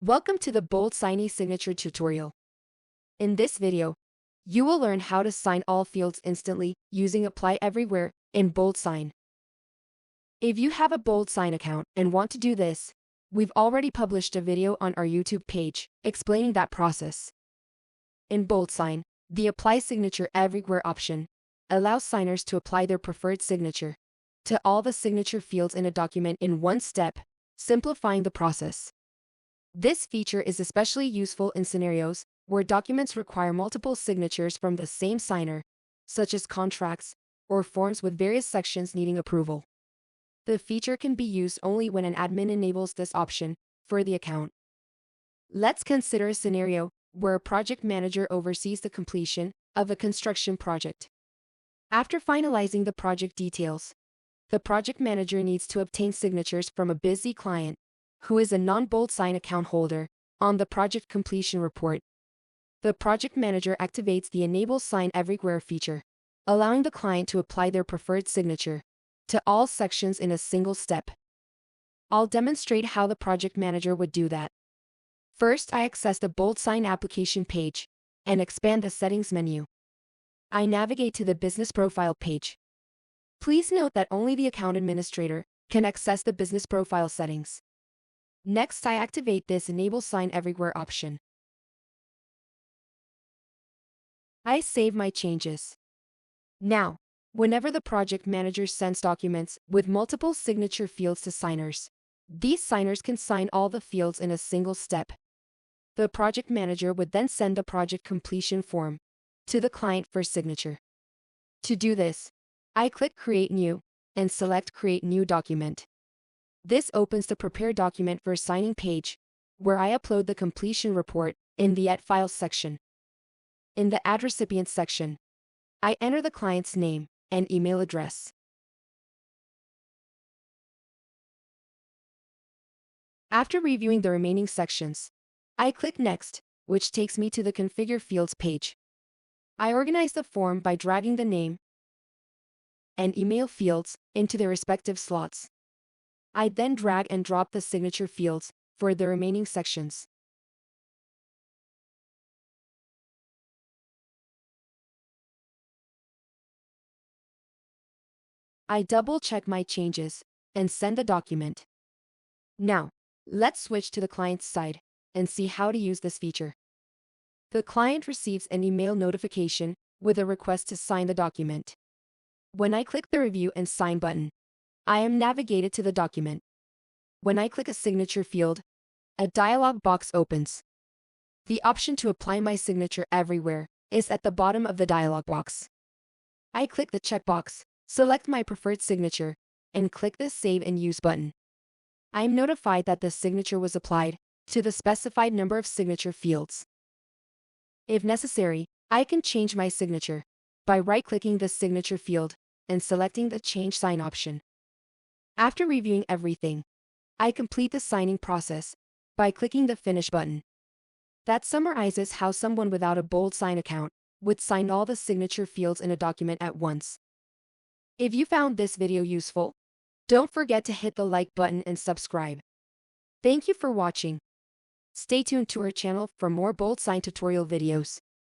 Welcome to the BoldSign eSignature tutorial. In this video, you will learn how to sign all fields instantly using Apply Everywhere in BoldSign. If you have a BoldSign account and want to do this, we've already published a video on our YouTube page explaining that process. In BoldSign, the Apply Signature Everywhere option allows signers to apply their preferred signature to all the signature fields in a document in one step, simplifying the process. This feature is especially useful in scenarios where documents require multiple signatures from the same signer, such as contracts or forms with various sections needing approval. The feature can be used only when an admin enables this option for the account. Let's consider a scenario where a project manager oversees the completion of a construction project. After finalizing the project details, the project manager needs to obtain signatures from a busy client who is a non-BoldSign account holder on the project completion report. The project manager activates the Enable Sign Everywhere feature, allowing the client to apply their preferred signature to all sections in a single step. I'll demonstrate how the project manager would do that. First, I access the BoldSign application page and expand the settings menu. I navigate to the business profile page. Please note that only the account administrator can access the business profile settings. Next, I activate this Enable Sign Everywhere option. I save my changes. Now, whenever the project manager sends documents with multiple signature fields to signers, these signers can sign all the fields in a single step. The project manager would then send the project completion form to the client for signature. To do this, I click Create New and select Create New Document. This opens the Prepare Document for Signing page, where I upload the completion report in the Add Files section. In the Add Recipients section, I enter the client's name and email address. After reviewing the remaining sections, I click Next, which takes me to the Configure Fields page. I organize the form by dragging the name and email fields into their respective slots. I then drag and drop the signature fields for the remaining sections. I double-check my changes and send the document. Now, let's switch to the client's side and see how to use this feature. The client receives an email notification with a request to sign the document. When I click the Review and Sign button, I am navigated to the document. When I click a signature field, a dialog box opens. The option to apply my signature everywhere is at the bottom of the dialog box. I click the checkbox, select my preferred signature, and click the Save and Use button. I am notified that the signature was applied to the specified number of signature fields. If necessary, I can change my signature by right-clicking the signature field and selecting the Change Sign option. After reviewing everything, I complete the signing process by clicking the Finish button. That summarizes how someone without a BoldSign account would sign all the signature fields in a document at once. If you found this video useful, don't forget to hit the like button and subscribe. Thank you for watching. Stay tuned to our channel for more BoldSign tutorial videos.